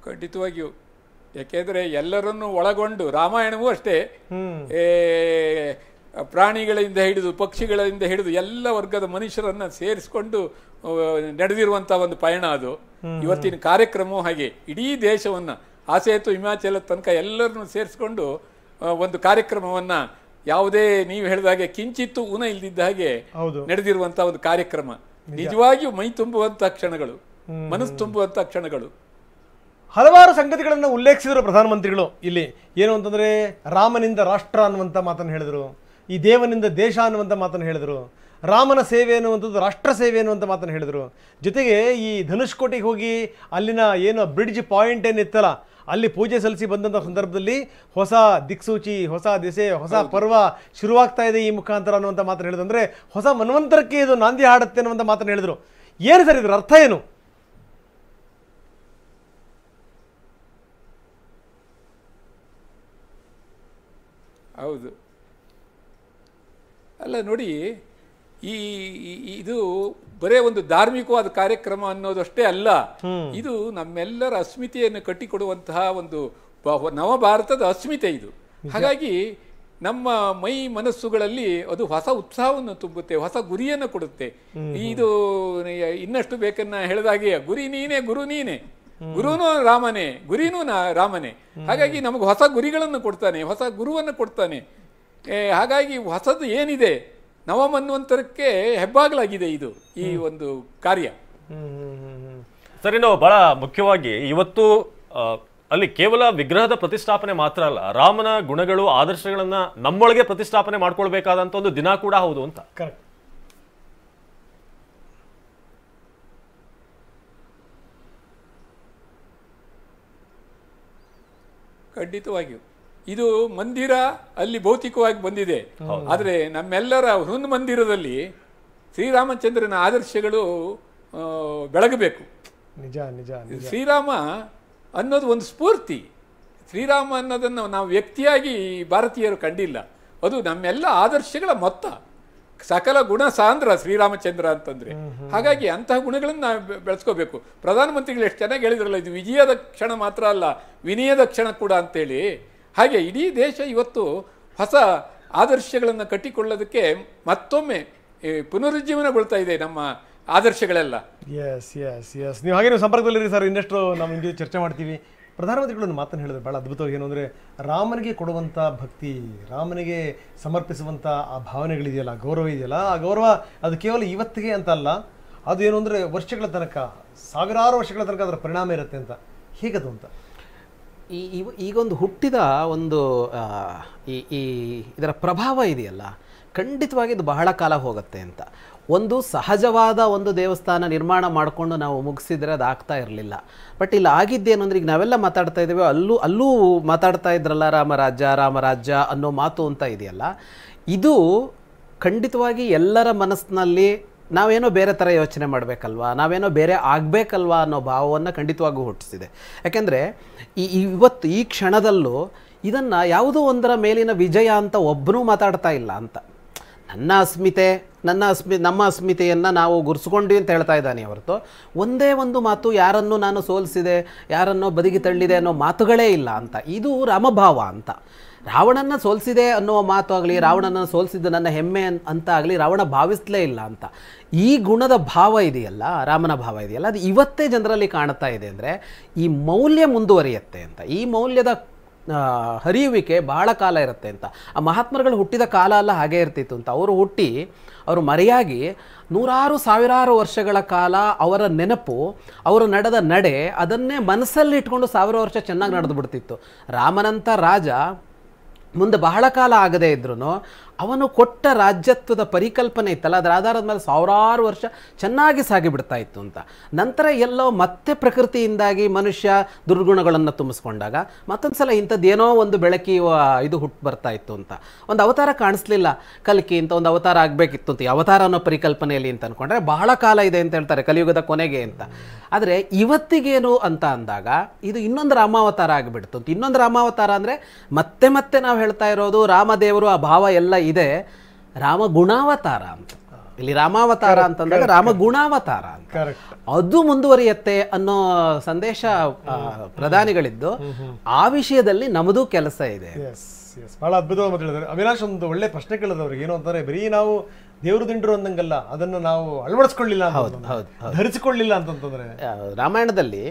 D: ಖಂಡಿತವಾಗಿಯೂ. ಯಾಕೆಂದ್ರೆ ಎಲ್ಲರನ್ನು ಒಳಗೊಂಡು ರಾಮಾಯಣವೂ ಅಷ್ಟೇ, ಪ್ರಾಣಿಗಳಿಂದ ಹಿಡಿದು ಪಕ್ಷಿಗಳಿಂದ ಹಿಡಿದು ಎಲ್ಲ ವರ್ಗದ ಮನುಷ್ಯರನ್ನ ಸೇರಿಸಿಕೊಂಡು ನಡೆದಿರುವಂತಹ ಒಂದು ಪಯಣ ಅದು. ಇವತ್ತಿನ ಕಾರ್ಯಕ್ರಮವೂ ಹಾಗೆ ಇಡೀ ದೇಶವನ್ನ ಆಸೇತು ಹಿಮಾಚಲ ತನಕ ಎಲ್ಲರನ್ನು ಸೇರಿಸ್ಕೊಂಡು ಒಂದು ಕಾರ್ಯಕ್ರಮವನ್ನ, ಯಾವುದೇ ನೀವು ಹೇಳಿದಾಗೆ ಕಿಂಚಿತ್ತು ಊನ ಇಲ್ದಿದ್ದ ಹಾಗೆ ನಡೆದಿರುವಂತಹ ಒಂದು ಕಾರ್ಯಕ್ರಮ. ನಿಜವಾಗಿಯೂ ಮೈ ತುಂಬುವಂತಹ ಕ್ಷಣಗಳು, ಮನಸ್ಸು ತುಂಬುವಂತಹ ಕ್ಷಣಗಳು.
A: ಹಲವಾರು ಸಂಗತಿಗಳನ್ನು ಉಲ್ಲೇಖಿಸಿದರು ಪ್ರಧಾನಮಂತ್ರಿಗಳು. ಇಲ್ಲಿ ಏನು ಅಂತಂದರೆ, ರಾಮನಿಂದ ರಾಷ್ಟ್ರ ಅನ್ನುವಂಥ ಮಾತನ್ನು ಹೇಳಿದರು, ಈ ದೇವನಿಂದ ದೇಶ ಅನ್ನುವಂಥ ಮಾತನ್ನು ಹೇಳಿದರು, ರಾಮನ ಸೇವೆ ಅನ್ನುವಂಥದ್ದು ರಾಷ್ಟ್ರ ಸೇವೆ ಅನ್ನುವಂಥ ಮಾತನ್ನು ಹೇಳಿದರು. ಜೊತೆಗೆ ಈ ಧನುಷ್ಕೋಟಿಗೆ ಹೋಗಿ ಅಲ್ಲಿನ ಏನು ಬ್ರಿಡ್ಜ್ ಪಾಯಿಂಟ್ ಏನಿತ್ತಲ್ಲ, ಅಲ್ಲಿ ಪೂಜೆ ಸಲ್ಲಿಸಿ ಬಂದಂಥ ಸಂದರ್ಭದಲ್ಲಿ ಹೊಸ ದಿಕ್ಸೂಚಿ, ಹೊಸ ದಿಸೆ, ಹೊಸ ಪರ್ವ ಶುರುವಾಗ್ತಾ ಇದೆ ಈ ಮುಖಾಂತರ ಅನ್ನುವಂಥ ಮಾತನ್ನು ಹೇಳಿದ್ರು. ಅಂದರೆ ಹೊಸ ಮನ್ವಂತರಕ್ಕೆ ಇದು ನಾಂದಿ ಹಾಡುತ್ತೆ ಅನ್ನುವಂಥ ಮಾತನ್ನು ಹೇಳಿದರು. ಏನು ಸರ್ ಇದ್ರ ಅರ್ಥ ಏನು?
D: ಹೌದು. ಅಲ್ಲ ನೋಡಿ, ಇದು ಬರೇ ಒಂದು ಧಾರ್ಮಿಕವಾದ ಕಾರ್ಯಕ್ರಮ ಅನ್ನೋದಷ್ಟೇ ಅಲ್ಲ, ಇದು ನಮ್ಮೆಲ್ಲರ ಅಸ್ಮಿತೆಯನ್ನು ಕಟ್ಟಿಕೊಡುವಂತಹ ಒಂದು ನವ ಭಾರತದ ಅಸ್ಮಿತೆ ಇದು. ಹಾಗಾಗಿ ನಮ್ಮ ಮೈ ಮನಸ್ಸುಗಳಲ್ಲಿ ಅದು ಹೊಸ ಉತ್ಸಾಹವನ್ನು ತುಂಬುತ್ತೆ, ಹೊಸ ಗುರಿಯನ್ನು ಕೊಡುತ್ತೆ. ಇದು ಇನ್ನಷ್ಟು ಬೇಕನ್ನ ಹೇಳಿದಾಗೆ ಗುರಿ ನೀನೇ, ಗುರು ನೀನೆ, ಗುರುನೂ ರಾಮನೇ, ಗುರಿನೂ ರಾಮನೇ. ಹಾಗಾಗಿ ನಮಗೆ ಹೊಸ ಗುರಿಗಳನ್ನು ಕೊಡ್ತಾನೆ, ಹೊಸ ಗುರುವನ್ನು ಕೊಡ್ತಾನೆ. ಹಾಗಾಗಿ ಹೊಸದು ಏನಿದೆ, ನವಮನ್ವಂತರಕ್ಕೆ ಹೆಬ್ಬಾಗಲಾಗಿದೆ ಇದು ಈ ಒಂದು ಕಾರ್ಯ.
C: ಸರಿ, ನಾವು ಬಹಳ ಮುಖ್ಯವಾಗಿ ಇವತ್ತು ಅಲ್ಲಿ ಕೇವಲ ವಿಗ್ರಹದ ಪ್ರತಿಷ್ಠಾಪನೆ ಮಾತ್ರ ಅಲ್ಲ, ರಾಮನ ಗುಣಗಳು ಆದರ್ಶಗಳನ್ನ ನಮ್ಮೊಳಗೆ ಪ್ರತಿಷ್ಠಾಪನೆ ಮಾಡ್ಕೊಳ್ಬೇಕಾದಂತ ಒಂದು ದಿನ ಕೂಡ ಹೌದು ಅಂತ.
A: ಕರೆಕ್ಟ್.
D: ಖಂಡಿತವಾಗಿಯೂ ಇದು ಮಂದಿರ ಅಲ್ಲಿ ಭೌತಿಕವಾಗಿ ಬಂದಿದೆ, ಆದರೆ ನಮ್ಮೆಲ್ಲರ ಹೃನ್ ಮಂದಿರದಲ್ಲಿ ಶ್ರೀರಾಮಚಂದ್ರನ ಆದರ್ಶಗಳು ಬೆಳಗಬೇಕು.
A: ನಿಜ ನಿಜ.
D: ಶ್ರೀರಾಮ ಅನ್ನೋದು ಒಂದು ಸ್ಫೂರ್ತಿ. ಶ್ರೀರಾಮ ಅನ್ನೋದನ್ನು ನಾವು ವ್ಯಕ್ತಿಯಾಗಿ ಭಾರತೀಯರು ಕಂಡಿಲ್ಲ, ಅದು ನಮ್ಮೆಲ್ಲ ಆದರ್ಶಗಳ ಮೊತ್ತ. ಸಕಲ ಗುಣ ಸಾಂದ್ರ ಶ್ರೀರಾಮಚಂದ್ರ ಅಂತಂದ್ರೆ. ಹಾಗಾಗಿ ಅಂತಹ ಗುಣಗಳನ್ನು ನಾವು ಬೆಳೆಸ್ಕೋಬೇಕು. ಪ್ರಧಾನಮಂತ್ರಿಗಳು ಎಷ್ಟು ಚೆನ್ನಾಗಿ ಹೇಳಿದ್ರಲ್ಲ, ಇದು ವಿಜಯದ ಕ್ಷಣ ಮಾತ್ರ ಅಲ್ಲ, ವಿನಯದ ಕ್ಷಣ ಕೂಡ ಅಂತೇಳಿ. ಹಾಗೆ ಇಡೀ ದೇಶ ಇವತ್ತು ಹೊಸ ಆದರ್ಶಗಳನ್ನು ಕಟ್ಟಿಕೊಳ್ಳೋದಕ್ಕೆ ಮತ್ತೊಮ್ಮೆ ಪುನರುಜ್ಜೀವನಗೊಳ್ತಾ ಇದೆ ನಮ್ಮ ಆದರ್ಶಗಳೆಲ್ಲ.
A: S S S. ನೀವು ಹಾಗೆ ನೀವು ಸಂಪರ್ಕದಲ್ಲಿರಿ ಸರ್, ಇನ್ನಷ್ಟು ನಾವು ನಿಮಗೆ ಚರ್ಚೆ ಮಾಡ್ತೀವಿ. ಪ್ರಧಾನಮಂತ್ರಿಗಳನ್ನು ಮಾತನ್ನು ಹೇಳಿದ್ರೆ ಭಾಳ ಅದ್ಭುತವಾಗಿ ಏನು ಅಂದರೆ, ರಾಮನಿಗೆ ಕೊಡುವಂಥ ಭಕ್ತಿ, ರಾಮನಿಗೆ ಸಮರ್ಪಿಸುವಂಥ ಆ ಭಾವನೆಗಳಿದೆಯಲ್ಲ, ಗೌರವ ಇದೆಯಲ್ಲ, ಆ ಗೌರವ ಅದು ಕೇವಲ ಇವತ್ತಿಗೆ ಅಂತ ಅಲ್ಲ, ಅದು ಏನು ಅಂದರೆ ವರ್ಷಗಳ ತನಕ, ಸಾವಿರಾರು ವರ್ಷಗಳ ತನಕ ಅದರ ಪರಿಣಾಮ ಇರುತ್ತೆ ಅಂತ. ಹೇಗದು ಅಂತ
B: ಈಗೊಂದು ಹುಟ್ಟಿದ ಒಂದು ಇದರ ಪ್ರಭಾವ ಇದೆಯಲ್ಲ, ಖಂಡಿತವಾಗಿ ಇದು ಬಹಳ ಕಾಲ ಹೋಗುತ್ತೆ ಅಂತ. ಒಂದು ಸಹಜವಾದ ಒಂದು ದೇವಸ್ಥಾನ ನಿರ್ಮಾಣ ಮಾಡಿಕೊಂಡು ನಾವು ಮುಗಿಸಿದ್ರೆ ಅದು ಆಗ್ತಾ ಇರಲಿಲ್ಲ. ಬಟ್ ಇಲ್ಲಿ ಆಗಿದ್ದೇನು ಅಂದರೆ, ಈಗ ನಾವೆಲ್ಲ ಮಾತಾಡ್ತಾ ಇದ್ದೇವೆ, ಅಲ್ಲೂ ಮಾತಾಡ್ತಾ ಇದ್ರಲ್ಲ ರಾಮರಾಜ್ಯ ಅನ್ನೋ ಮಾತು ಅಂತ ಇದೆಯಲ್ಲ, ಇದು ಖಂಡಿತವಾಗಿ ಎಲ್ಲರ ಮನಸ್ಸಿನಲ್ಲಿ ನಾವೇನೋ ಬೇರೆ ಥರ ಯೋಚನೆ ಮಾಡಬೇಕಲ್ವಾ, ನಾವೇನೋ ಬೇರೆ ಆಗಬೇಕಲ್ವಾ ಅನ್ನೋ ಭಾವವನ್ನು ಖಂಡಿತವಾಗೂ ಹುಟ್ಟಿಸಿದೆ. ಯಾಕೆಂದರೆ ಇವತ್ತು ಈ ಕ್ಷಣದಲ್ಲೂ ಇದನ್ನು ಯಾವುದೋ ಒಂದರ ಮೇಲಿನ ವಿಜಯ ಅಂತ ಒಬ್ಬನೂ ಮಾತಾಡ್ತಾ ಇಲ್ಲ ಅಂತ. ನಮ್ಮ ಅಸ್ಮಿತೆಯನ್ನು ನಾವು ಗುರ್ಸ್ಕೊಂಡ್ವಿ ಅಂತ ಹೇಳ್ತಾ ಇದ್ದಾನೆ ಹೊರತು ಒಂದೇ ಒಂದು ಮಾತು ಯಾರನ್ನು ನಾನು ಸೋಲಿಸಿದೆ, ಯಾರನ್ನೋ ಬದಿಗೆ ತಳ್ಳಿದೆ ಅನ್ನೋ ಮಾತುಗಳೇ ಇಲ್ಲ ಅಂತ. ಇದು ರಾಮಭಾವ ಅಂತ. ರಾವಣನ ಸೋಲಿಸಿದೆ ಅನ್ನೋ ಮಾತು ಆಗಲಿ, ರಾವಣನ ಸೋಲಿಸಿದ್ದು ನನ್ನ ಹೆಮ್ಮೆ ಅಂತ ಆಗಲಿ ರಾವಣ ಭಾವಿಸಲೇ ಇಲ್ಲ ಅಂತ. ಈ ಗುಣದ ಭಾವ ಇದೆಯಲ್ಲ, ರಾಮನ ಭಾವ ಇದೆಯಲ್ಲ, ಅದು ಇವತ್ತೇ ಜನರಲ್ಲಿ ಕಾಣ್ತಾ ಇದೆ. ಅಂದರೆ ಈ ಮೌಲ್ಯ ಮುಂದುವರಿಯುತ್ತೆ ಅಂತ, ಈ ಮೌಲ್ಯದ ಹರಿಯುವಿಕೆ ಬಹಳ ಕಾಲ ಇರುತ್ತೆ ಅಂತ. ಆ ಮಹಾತ್ಮರುಗಳು ಹುಟ್ಟಿದ ಕಾಲ ಎಲ್ಲ ಹಾಗೇ ಇರ್ತಿತ್ತು ಅಂತ. ಅವರು ಮರೆಯಾಗಿ ನೂರಾರು ಸಾವಿರಾರು ವರ್ಷಗಳ ಕಾಲ ಅವರ ನೆನಪು, ಅವರು ನಡೆದ ನಡೆ, ಅದನ್ನೇ ಮನಸ್ಸಲ್ಲಿ ಇಟ್ಕೊಂಡು ಸಾವಿರ ವರ್ಷ ಚೆನ್ನಾಗಿ ನಡೆದು ಬಿಡ್ತಿತ್ತು. ರಾಮನಂಥ ರಾಜ ಮುಂದೆ ಬಹಳ ಕಾಲ ಆಗದೇ ಇದ್ರೂ ಅವನು ಕೊಟ್ಟ ರಾಜ್ಯತ್ವದ ಪರಿಕಲ್ಪನೆ ಇತ್ತಲ್ಲ, ಅದರ ಆಧಾರದ ಮೇಲೆ ಸಾವಿರಾರು ವರ್ಷ ಚೆನ್ನಾಗಿ ಸಾಗಿಬಿಡ್ತಾ ಇತ್ತು ಅಂತ. ನಂತರ ಎಲ್ಲೋ ಮತ್ತೆ ಪ್ರಕೃತಿಯಿಂದಾಗಿ ಮನುಷ್ಯ ದುರ್ಗುಣಗಳನ್ನು ತುಂಬಿಸ್ಕೊಂಡಾಗ ಮತ್ತೊಂದು ಸಲ ಇಂಥದ್ದೇನೋ ಒಂದು ಬೆಳಕಿ ಇದು ಹುಟ್ಟು ಬರ್ತಾ ಇತ್ತು ಅಂತ. ಒಂದು ಅವತಾರ ಕಾಣಿಸ್ಲಿಲ್ಲ, ಕಲ್ಕಿ ಅಂತ ಒಂದು ಅವತಾರ ಆಗಬೇಕಿತ್ತು ಅಂತ, ಅವತಾರ ಅನ್ನೋ ಪರಿಕಲ್ಪನೆಯಲ್ಲಿ ಅಂತ ಅಂದ್ಕೊಂಡ್ರೆ ಬಹಳ ಕಾಲ ಇದೆ ಅಂತ ಹೇಳ್ತಾರೆ, ಕಲಿಯುಗದ ಕೊನೆಗೆ ಅಂತ. ಆದರೆ ಇವತ್ತಿಗೇನು ಅಂತ ಅಂದಾಗ ಇದು ಇನ್ನೊಂದು ರಾಮಾವತಾರ ಆಗಿಬಿಡ್ತು ಅಂತ. ಇನ್ನೊಂದು ರಾಮಾವತಾರ ಅಂದರೆ ಮತ್ತೆ ನಾವು ಹೇಳ್ತಾ ಇರೋದು ರಾಮದೇವರು ಆ ಭಾವ ಎಲ್ಲ ಇದೆ, ರಾಮ ಗುಣಾವತಾರ ಅಂತ. ಇಲ್ಲಿ ರಾಮಾವತಾರ ಅಂತಂದಾಗ ರಾಮ ಗುಣಾವತಾರ ಅಂತ, ಅದು ಮುಂದುವರಿಯತ್ತೆ ಅನ್ನೋ ಸಂದೇಶ ಪ್ರಧಾನಿಗಳಿದ್ದು. ಆ ವಿಷಯದಲ್ಲಿ ನಮ್ಮದು ಕೆಲಸ ಇದೆ.
A: ಬಹಳ ಅದ್ಭುತವಾಗಿ ಮಾತಾಡಿದ್ದಾರೆ ಅವಿನಾಶ್. ಒಂದು ಒಳ್ಳೆ ಪ್ರಶ್ನೆ ಕೇಳಿದವ್ರಿಗೆ ಏನು ಅಂತಾರೆ, ಬರೀ ನಾವು ದೇವರು ದಿಂಡ್ರು ಅಂದಂಗಲ್ಲ, ಅದನ್ನು ನಾವು ಅಳವಡಿಸ್ಕೊಳ್ಳಿಲ್ಲ, ಧರಿಸಿಕೊಳ್ಳಿಲ್ಲ ಅಂತಂದ್ರೆ.
B: ರಾಮಾಯಣದಲ್ಲಿ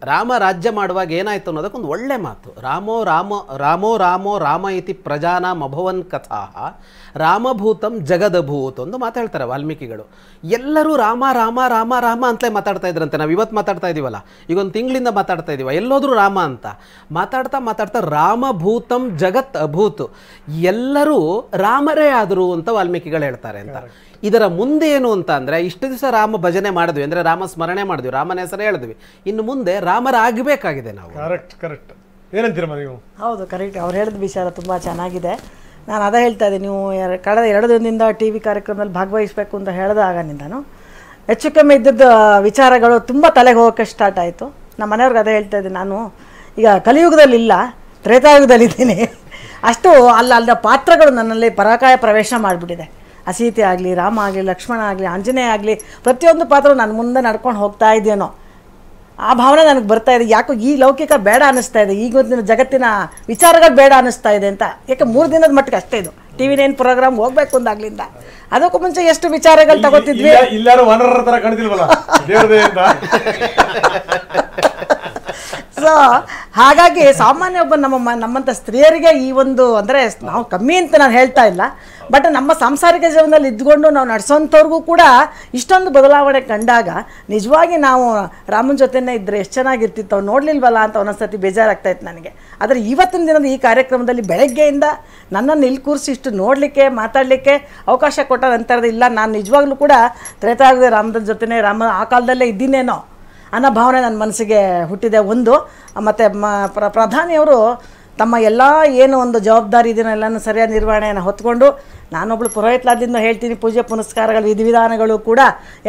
B: ರಾಮ ರಾಜ್ಯ ಮಾಡುವಾಗ ಏನಾಯ್ತು ಅನ್ನೋದಕ್ಕೊಂದು ಒಳ್ಳೆ ಮಾತು. ರಾಮೋ ರಾಮ ಇತಿ ಪ್ರಜಾನಾಂ ಅಭವನ್ ಕಥಾ ರಾಮಭೂತಂ ಜಗದಭೂತ್ ಒಂದು ಮಾತಾಡ್ತಾರೆ ವಾಲ್ಮೀಕಿಗಳು. ಎಲ್ಲರೂ ರಾಮ ರಾಮ ರಾಮ ರಾಮ ಅಂತಲೇ ಮಾತಾಡ್ತಾ ಇದ್ರಂತೆ. ನಾವು ಇವತ್ತು ಮಾತಾಡ್ತಾ ಇದೀವಲ್ಲ, ಈಗ ಒಂದು ತಿಂಗಳಿಂದ ಮಾತಾಡ್ತಾ ಇದೀವ, ಎಲ್ಲೋದ್ರೂ ರಾಮ ಅಂತ ಮಾತಾಡ್ತಾ ರಾಮಭೂತಂ ಜಗತ್ ಅಭೂತ್, ಎಲ್ಲರೂ ರಾಮರೇ ಆದರು ಅಂತ ವಾಲ್ಮೀಕಿಗಳು ಹೇಳ್ತಾರೆ ಅಂತ. ಇದರ ಮುಂದೆ ಏನು ಅಂತ ಅಂದರೆ, ಇಷ್ಟು ದಿವಸ ರಾಮ ಭಜನೆ ಮಾಡಿದ್ವಿ ಅಂದರೆ ರಾಮ ಸ್ಮರಣೆ ಮಾಡಿದ್ವಿ, ರಾಮನ ಹೆಸರೇ ಹೇಳಿದ್ವಿ, ಇನ್ನು ಮುಂದೆ ರಾಮರಾಗಬೇಕಾಗಿದೆ ನಾವು.
A: ಕರೆಕ್ಟ್ ಏನಂತೀರಮ್ಮ ನೀವು?
E: ಹೌದು, ಕರೆಕ್ಟ್. ಅವ್ರು ಹೇಳಿದ ವಿಚಾರ ತುಂಬ ಚೆನ್ನಾಗಿದೆ. ನಾನು ಅದೇ ಹೇಳ್ತಾ ಇದ್ದೀನಿ, ನೀವು ಕಳೆದ 2 ದಿನದಿಂದ ಟಿ ವಿ ಕಾರ್ಯಕ್ರಮದಲ್ಲಿ ಭಾಗವಹಿಸಬೇಕು ಅಂತ ಹೇಳಿದಾಗನಿಂದನು ಹೆಚ್ಚು ಕಮ್ಮಿ ಇದ್ದದ್ದು ವಿಚಾರಗಳು ತುಂಬ ತಲೆಗೆ ಹೋಗೋಕ್ಕೆ ಸ್ಟಾರ್ಟ್ ಆಯಿತು. ನಮ್ಮ ಮನೆಯವ್ರಿಗೆ ಅದೇ ಹೇಳ್ತಾ ಇದ್ದೀನಿ, ನಾನು ಈಗ ಕಲಿಯುಗದಲ್ಲಿ ಇಲ್ಲ, ತ್ರೇತಾಯುಗದಲ್ಲಿದ್ದೀನಿ. ಅಷ್ಟು ಅಲ್ಲ ಪಾತ್ರಗಳು ನನ್ನಲ್ಲಿ ಪರಾಕಾಯ ಪ್ರವೇಶ ಮಾಡಿಬಿಟ್ಟಿದೆ. ಸೀತೆ ಆಗಲಿ, ರಾಮ ಆಗಲಿ, ಲಕ್ಷ್ಮಣ ಆಗಲಿ, ಆಂಜನೇಯ ಆಗಲಿ, ಪ್ರತಿಯೊಂದು ಪಾತ್ರ ನನ್ನ ಮುಂದೆ ನಡ್ಕೊಂಡು ಹೋಗ್ತಾ ಇದೆಯೇನೋ ಆ ಭಾವನೆ ನನಗೆ ಬರ್ತಾ ಇದೆ. ಯಾಕೋ ಈ ಲೌಕಿಕ ಬೇಡ ಅನ್ನಿಸ್ತಾ ಇದೆ, ಈಗಿನ ಜಗತ್ತಿನ ವಿಚಾರಗಳು ಬೇಡ ಅನ್ನಿಸ್ತಾ ಇದೆ ಅಂತ. ಯಾಕೆ 3 ದಿನದ ಮಟ್ಟಿಗೆ ಅಷ್ಟೇ ಇದು TV 9 ಪ್ರೋಗ್ರಾಮ್ ಹೋಗ್ಬೇಕು ಅಂದಾಗ್ಲಿಂದ. ಅದಕ್ಕೂ ಮುಂಚೆ ಎಷ್ಟು ವಿಚಾರಗಳು ತಗೋತಿದ್ವಿ. ಸೊ ಹಾಗಾಗಿ ಸಾಮಾನ್ಯ ಒಬ್ಬ ನಮ್ಮಂಥ ಸ್ತ್ರೀಯರಿಗೆ ಈ ಒಂದು ಅಂದರೆ ನಾವು ಕಮ್ಮಿ ಅಂತ ನಾನು ಹೇಳ್ತಾ ಇಲ್ಲ, ಬಟ್ ನಮ್ಮ ಸಾಂಸಾರಿಕ ಜೀವನದಲ್ಲಿ ಇದ್ಕೊಂಡು ನಾವು ನಡೆಸೋಂಥವ್ರಿಗೂ ಕೂಡ ಇಷ್ಟೊಂದು ಬದಲಾವಣೆ ಕಂಡಾಗ ನಿಜವಾಗಿ ನಾವು ರಾಮನ ಜೊತೆನೇ ಇದ್ದರೆ ಎಷ್ಟು ಚೆನ್ನಾಗಿರ್ತಿತ್ತು, ಅವ್ನು ನೋಡಲಿಲ್ವಲ್ಲ ಅಂತ ಒಂದೊಂದ್ಸತಿ ಬೇಜಾರಾಗ್ತಾಯಿತ್ತು ನನಗೆ. ಆದರೆ ಇವತ್ತಿನ ದಿನದ ಈ ಕಾರ್ಯಕ್ರಮದಲ್ಲಿ ಬೆಳಗ್ಗೆಯಿಂದ ನನ್ನನ್ನು ಇಲ್ಲಿ ಕೂರಿಸಿ ಇಷ್ಟು ನೋಡಲಿಕ್ಕೆ ಮಾತಾಡಲಿಕ್ಕೆ ಅವಕಾಶ ಕೊಟ್ಟ ನಂತರದ ಇಲ್ಲ, ನಾನು ನಿಜವಾಗ್ಲೂ ಕೂಡ ತ್ರೇತಾಯುಗದ ರಾಮನ ಜೊತೆನೇ ಆ ಕಾಲದಲ್ಲೇ ಇದ್ದೀನೇನೋ ಅನ್ನೋ ಭಾವನೆ ನನ್ನ ಮನಸ್ಸಿಗೆ ಹುಟ್ಟಿದೆ ಒಂದು. ಮತ್ತು ಪ್ರಧಾನಿಯವರು ತಮ್ಮ ಎಲ್ಲ ಏನು ಒಂದು ಜವಾಬ್ದಾರಿ ಇದನ್ನೆಲ್ಲನೂ ಸರಿಯಾದ ನಿರ್ವಹಣೆಯನ್ನು ಹೊತ್ಕೊಂಡು, ನಾನೊಬ್ಳು ಪುರೋಹಿತಲಾದ್ರಿಂದ ಹೇಳ್ತೀನಿ, ಪೂಜೆ ಪುನಸ್ಕಾರಗಳು ವಿಧಿವಿಧಾನಗಳು ಕೂಡ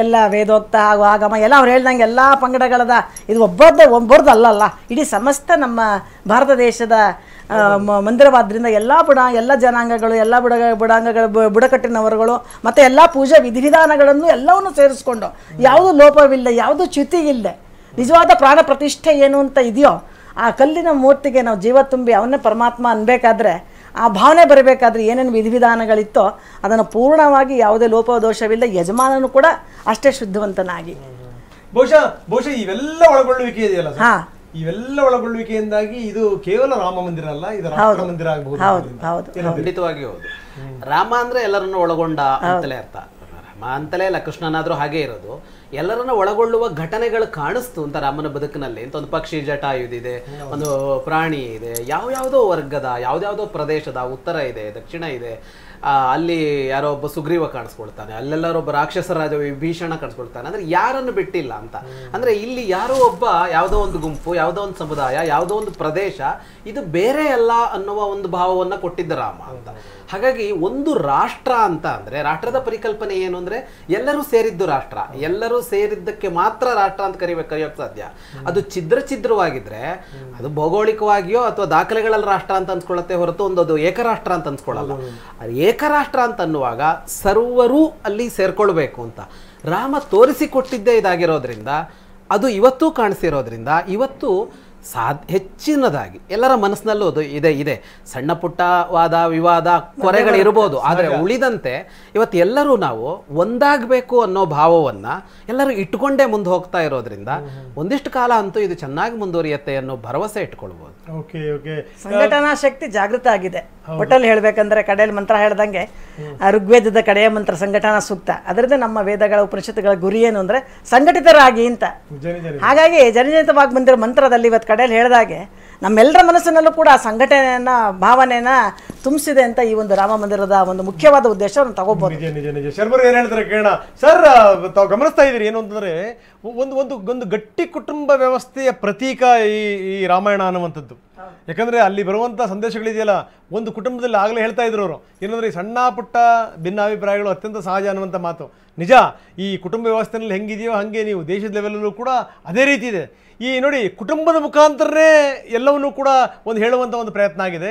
E: ಎಲ್ಲ ವೇದೋಕ್ತ ಹಾಗೂ ಆಗಮ ಎಲ್ಲ ಅವ್ರು ಹೇಳ್ದಂಗೆ ಎಲ್ಲ ಪಂಗಡಗಳದ ಇದು ಒಬ್ಬರದ್ದು ಅಲ್ಲಲ್ಲ, ಇಡೀ ಸಮಸ್ತ ನಮ್ಮ ಭಾರತ ದೇಶದ ಮಂದಿರವಾದ್ರಿಂದ ಎಲ್ಲ ಜನಾಂಗಗಳು, ಎಲ್ಲ ಬುಡಾಂಗಗಳು, ಬುಡಕಟ್ಟಿನವರುಗಳು ಮತ್ತು ಎಲ್ಲ ಪೂಜೆ ವಿಧಿವಿಧಾನಗಳನ್ನು ಎಲ್ಲವನ್ನು ಸೇರಿಸ್ಕೊಂಡು ಯಾವುದೂ ಲೋಪವಿಲ್ಲ, ಯಾವುದೂ ಚ್ಯುತಿಯಿಲ್ಲದೆ ನಿಜವಾದ ಪ್ರಾಣ ಪ್ರತಿಷ್ಠೆ ಏನು ಅಂತ ಇದೆಯೋ ಆ ಕಲ್ಲಿನ ಮೂರ್ತಿಗೆ ನಾವು ಜೀವ ತುಂಬಿ ಅವನ್ನೇ ಪರಮಾತ್ಮ ಅನ್ಬೇಕಾದ್ರೆ, ಆ ಭಾವನೆ ಬರಬೇಕಾದ್ರೆ ಏನೇನು ವಿಧಿವಿಧಾನಗಳಿತ್ತೋ ಅದನ್ನು ಪೂರ್ಣವಾಗಿ ಯಾವುದೇ ಲೋಪದೋಷವಿಲ್ಲ, ಯಜಮಾನನು ಕೂಡ ಅಷ್ಟೇ ಶುದ್ಧವಂತನಾಗಿ.
A: ಬಹುಶಃ ಇವೆಲ್ಲ ಒಳಗೊಳ್ಳುವಿಕೆ ಇದೆಯಲ್ಲ ಸರ್, ಇವೆಲ್ಲ ಒಳಗೊಳ್ಳುವಿಕೆಯಿಂದಾಗಿ ಇದು ಕೇವಲ ರಾಮ ಮಂದಿರ ಅಲ್ಲ, ಇದು ರಾಮ ಮಂದಿರ ಆಗಬಹುದು.
B: ಖಂಡಿತವಾಗಿ ಹೌದು. ರಾಮ ಅಂದ್ರೆ ಎಲ್ಲರನ್ನು ಒಳಗೊಂಡ ಅಂತಲೇ ಅರ್ಥ. ರಾಮ ಅಂತಲೇ ಅಲ್ಲ, ಕೃಷ್ಣನಾದ್ರೂ ಹಾಗೆ ಇರೋದು. ಎಲ್ಲರನ್ನ ಒಳಗೊಳ್ಳುವ ಘಟನೆಗಳು ಕಾಣಿಸ್ತು ಅಂತ ರಾಮನ ಬದುಕಿನಲ್ಲಿ. ಅಂತ ಒಂದು ಪಕ್ಷಿ ಜಟಾಯುದಿದೆ, ಒಂದು ಪ್ರಾಣಿ ಇದೆ, ಯಾವ್ಯಾವುದೋ ವರ್ಗದ, ಯಾವ್ದಾವುದೋ ಪ್ರದೇಶದ, ಉತ್ತರ ಇದೆ, ದಕ್ಷಿಣ ಇದೆ, ಅಲ್ಲಿ ಯಾರೋ ಒಬ್ಬ ಸುಗ್ರೀವ ಕಾಣಿಸ್ಕೊಳ್ತಾನೆ, ಅಲ್ಲೆಲ್ಲರೊಬ್ಬ ರಾಕ್ಷಸ ರಾಜ ವಿಭೀಷಣ ಕಾಣಿಸ್ಕೊಳ್ತಾನೆ. ಅಂದ್ರೆ ಯಾರನ್ನು ಬಿಟ್ಟಿಲ್ಲ ಅಂತ. ಅಂದ್ರೆ ಇಲ್ಲಿ ಯಾರೋ ಒಬ್ಬ, ಯಾವುದೋ ಒಂದು ಗುಂಪು, ಯಾವುದೋ ಒಂದು ಸಮುದಾಯ, ಯಾವುದೋ ಒಂದು ಪ್ರದೇಶ, ಇದು ಬೇರೆ ಅಲ್ಲ ಅನ್ನುವ ಒಂದು ಭಾವವನ್ನ ಕೊಟ್ಟಿದ್ದ ರಾಮ ಅಂತ. ಹಾಗಾಗಿ ಒಂದು ರಾಷ್ಟ್ರ ಅಂತ ಅಂದ್ರೆ, ರಾಷ್ಟ್ರದ ಪರಿಕಲ್ಪನೆ ಏನು ಅಂದ್ರೆ ಎಲ್ಲರೂ ಸೇರಿದ್ದು ರಾಷ್ಟ್ರ, ಎಲ್ಲರೂ ಸೇರಿದ್ದಕ್ಕೆ ಮಾತ್ರ ರಾಷ್ಟ್ರ ಅಂತ ಕರೆಯೋಕೆ ಸಾಧ್ಯ. ಅದು ಛಿದ್ರವಾಗಿದ್ರೆ ಅದು ಭೌಗೋಳಿಕವಾಗಿಯೋ ಅಥವಾ ದಾಖಲೆಗಳಲ್ಲಿ ರಾಷ್ಟ್ರ ಅಂತ ಅನ್ಸ್ಕೊಳ್ಳುತ್ತೆ ಹೊರತು ಒಂದು ಏಕರಾಷ್ಟ್ರ ಅಂತ ಅನ್ಸ್ಕೊಳ್ಳಲ್ಲ. ಏಕರಾಷ್ಟ್ರ ಅಂತ ಅನ್ನುವಾಗ ಸರ್ವರೂ ಅಲ್ಲಿ ಸೇರ್ಕೊಳ್ಬೇಕು ಅಂತ ರಾಮ ತೋರಿಸಿಕೊಟ್ಟಿದ್ದೇ ಇದಾಗಿರೋದ್ರಿಂದ, ಅದು ಇವತ್ತೂ ಕಾಣಿಸಿರೋದ್ರಿಂದ ಇವತ್ತು ಹೆಚ್ಚಿನದಾಗಿ ಎಲ್ಲರ ಮನಸ್ಸಿನಲ್ಲೂ ಅದು ಇದೆ. ಸಣ್ಣ ಪುಟ್ಟವಾದ ವಿವಾದ ಕೊರೆಗಳಿರ್ಬೋದು, ಆದರೆ ಉಳಿದಂತೆ ಇವತ್ತು ಎಲ್ಲರೂ ನಾವು ಒಂದಾಗಬೇಕು ಅನ್ನೋ ಭಾವವನ್ನ ಎಲ್ಲರೂ ಇಟ್ಕೊಂಡೇ ಮುಂದೆ ಹೋಗ್ತಾ ಇರೋದ್ರಿಂದ ಒಂದಿಷ್ಟು ಕಾಲ ಅಂತೂ ಇದು ಚೆನ್ನಾಗಿ ಮುಂದುವರಿಯುತ್ತೆ ಅನ್ನೋ ಭರವಸೆ ಇಟ್ಕೊಳ್ಬಹುದು.
E: ಸಂಘಟನಾ ಶಕ್ತಿ ಜಾಗೃತ ಆಗಿದೆ. ಒಟ್ಟಲ್ಲಿ ಹೇಳ್ಬೇಕಂದ್ರೆ ಕಡೆಯಲ್ಲಿ ಮಂತ್ರ ಹೇಳ್ದಂಗೆ ಋಗ್ವೇದದ ಕಡೆಯ ಮಂತ್ರ ಸಂಘಟನಾ ಸೂಕ್ತ, ಅದರದ್ದು ನಮ್ಮ ವೇದಗಳ ಉಪನಿಷತ್ತುಗಳ ಗುರಿ ಏನು ಅಂದ್ರೆ ಸಂಘಟಿತರಾಗಿ ಅಂತ. ಹಾಗಾಗಿ ಜನಜನಿತವಾಗಿ ಬಂದಿರೋ ಮಂತ್ರದಲ್ಲಿ ಇವತ್ತು ಕಡೆಯಲ್ಲಿ ಹೇಳಿದಾಗೆ ನಮ್ಮೆಲ್ಲರ ಮನಸ್ಸಿನಲ್ಲೂ ಕೂಡ ಸಂಘಟನೆಯನ್ನ ಭಾವನೆಯನ್ನ ತುಂಬಿಸಿದೆ ಅಂತ ಈ ಒಂದು ರಾಮ ಮಂದಿರದ ಒಂದು ಮುಖ್ಯವಾದ ಉದ್ದೇಶವನ್ನು ತಗೋಬಹುದು.
A: ನಿಜ ಶರ್ಮರು ಏನ್ ಹೇಳ್ತಾರೆ ಕೇಳೋಣ ಸರ್. ತಾವು ಗಮನಿಸ್ತಾ ಇದ್ದೀರಿ ಏನು ಅಂತಂದ್ರೆ ಒಂದು ಗಟ್ಟಿ ಕುಟುಂಬ ವ್ಯವಸ್ಥೆಯ ಪ್ರತೀಕ ಈ ರಾಮಾಯಣ ಅನ್ನುವಂಥದ್ದು. ಯಾಕಂದ್ರೆ ಅಲ್ಲಿ ಬರುವಂತ ಸಂದೇಶಗಳಿದೆಯಲ್ಲ, ಒಂದು ಕುಟುಂಬದಲ್ಲಿ ಆಗಲೇ ಹೇಳ್ತಾ ಇದ್ರು ಅವರು ಏನಂದ್ರೆ ಈ ಸಣ್ಣ ಪುಟ್ಟ ಭಿನ್ನಾಭಿಪ್ರಾಯಗಳು ಅತ್ಯಂತ ಸಹಜ ಅನ್ನುವಂಥ ಮಾತು ನಿಜ. ಈ ಕುಟುಂಬ ವ್ಯವಸ್ಥೆನಲ್ಲಿ ಹೆಂಗಿದೆಯೋ ಹಾಗೆ ನೀವು ದೇಶದ ಲೆವೆಲಲ್ಲೂ ಕೂಡ ಅದೇ ರೀತಿ ಇದೆ. ಈ ನೋಡಿ, ಕುಟುಂಬದ ಮುಖಾಂತರನೇ ಎಲ್ಲವನ್ನೂ ಕೂಡ ಒಂದು ಹೇಳುವಂಥ ಒಂದು ಪ್ರಯತ್ನ ಆಗಿದೆ.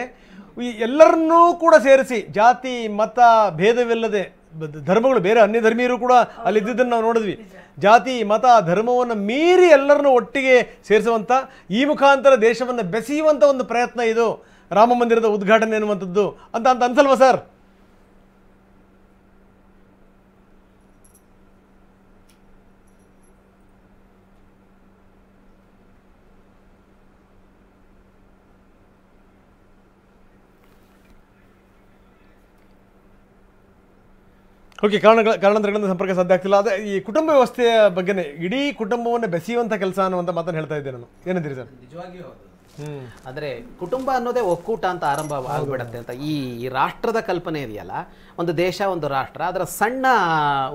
A: ಈ ಎಲ್ಲರನ್ನೂ ಕೂಡ ಸೇರಿಸಿ ಜಾತಿ ಮತ ಭೇದವಿಲ್ಲದೆ ಧರ್ಮಗಳು, ಬೇರೆ ಅನ್ಯ ಧರ್ಮೀಯರು ಕೂಡ ಅಲ್ಲಿ ಇದ್ದಿದ್ದನ್ನು ನಾವು ನೋಡಿದ್ವಿ. ಜಾತಿ ಮತ ಧರ್ಮವನ್ನು ಮೀರಿ ಎಲ್ಲರನ್ನೂ ಒಟ್ಟಿಗೆ ಸೇರಿಸುವಂಥ, ಈ ಮುಖಾಂತರ ದೇಶವನ್ನು ಬೆಸೆಯುವಂಥ ಒಂದು ಪ್ರಯತ್ನ ಇದು ರಾಮ ಮಂದಿರದ ಉದ್ಘಾಟನೆ ಅನ್ನುವಂಥದ್ದು ಅಂತ ಅನ್ಸಲ್ವಾ ಸರ್? ಓಕೆ, ಕಾರಣಾಂತರಗಳಿಂದ ಸಂಪರ್ಕ ಸಾಧ್ಯ ಆಗ್ತಿಲ್ಲ. ಅದೇ ಈ ಕುಟುಂಬ ವ್ಯವಸ್ಥೆಯ ಬಗ್ಗೆನೇ, ಇಡೀ ಕುಟುಂಬವನ್ನು ಬೆಸೆಯುವಂಥ ಕೆಲಸ ಅನ್ನುವಂಥ ಮಾತನ್ನು ಹೇಳ್ತಾ ಇದ್ದೆ ನಾನು. ಏನಂತೀರಿ ಸರ್?
B: ನಿಜವಾಗಿಯೂ ಆದರೆ ಕುಟುಂಬ ಅನ್ನೋದೇ ಒಕ್ಕೂಟ ಅಂತ ಆರಂಭ ಆಗ್ಬಿಡತ್ತೆ ಅಂತ. ಈ ರಾಷ್ಟ್ರದ ಕಲ್ಪನೆ ಇದೆಯಲ್ಲ, ಒಂದು ದೇಶ ಒಂದು ರಾಷ್ಟ್ರ, ಅದರ ಸಣ್ಣ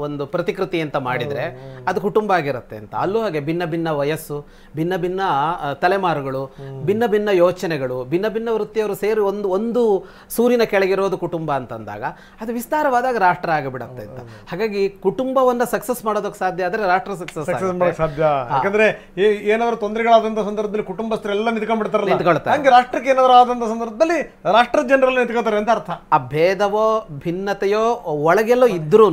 B: ಒಂದು ಪ್ರತಿಕೃತಿ ಅಂತ ಮಾಡಿದರೆ ಅದು ಕುಟುಂಬ ಆಗಿರುತ್ತೆ ಅಂತ. ಅಲ್ಲೂ ಹಾಗೆ ಭಿನ್ನ ಭಿನ್ನ ವಯಸ್ಸು, ಭಿನ್ನ ಭಿನ್ನ ತಲೆಮಾರುಗಳು, ಭಿನ್ನ ಭಿನ್ನ ಯೋಚನೆಗಳು, ಭಿನ್ನ ಭಿನ್ನ ವೃತ್ತಿಯವರು ಸೇರಿ ಒಂದು ಸೂರಿನ ಕೆಳಗಿರೋದು ಕುಟುಂಬ ಅಂತಂದಾಗ ಅದು ವಿಸ್ತಾರವಾದಾಗ ರಾಷ್ಟ್ರ ಆಗಿಬಿಡುತ್ತೆ ಅಂತ. ಹಾಗಾಗಿ ಕುಟುಂಬವನ್ನ ಸಕ್ಸಸ್ ಮಾಡೋದಕ್ಕೆ ಸಾಧ್ಯ ಆದರೆ ರಾಷ್ಟ್ರ ಸಕ್ಸಸ್
A: ಸಾಧ್ಯ. ಯಾಕಂದ್ರೆ ಏನಾದ್ರು ತೊಂದರೆಗಳಾದಂಥ ಸಂದರ್ಭದಲ್ಲಿ ಕುಟುಂಬಸ್ಥರೆಲ್ಲ ನಿಂತ್ಕೊಂಡ್ಬಿಡ್ತಾರಲ್ಲ, ಹಂಗೆ ರಾಷ್ಟ್ರಕ್ಕೆ ಏನಾದ್ರು ಆದಂಥ ಸಂದರ್ಭದಲ್ಲಿ ರಾಷ್ಟ್ರ ಜನರಲ್ಲ ನಿಂತ್ಕೊತಾರೆ ಅಂತ ಅರ್ಥ.
B: ಆ ಭೇದವೋ ಭಿನ್ನತೆಯೋ ಒಳಗೆಲ್ಲೋ ಇದ್ರೂ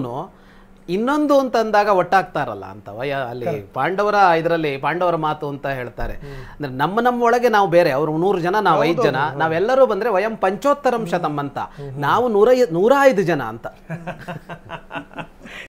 B: ಇನ್ನೊಂದು ಅಂತ ಅಂದಾಗ ಒಟ್ಟಾಗ್ತಾರಲ್ಲ ಅಂತ. ಅಲ್ಲಿ ಪಾಂಡವರ ಮಾತು ಅಂತ ಹೇಳ್ತಾರೆ. ಅಂದ್ರೆ ನಮ್ಮ ಒಳಗೆ ನಾವು ಬೇರೆ, ಅವರು 100 ಜನ, ನಾವು 5 ಜನ, ನಾವೆಲ್ಲರೂ ಬಂದ್ರೆ ವಯಂ ಪಂಚೋತ್ತರಂ ಶತಂ ಅಂತ, ನಾವು 105 ಜನ ಅಂತ.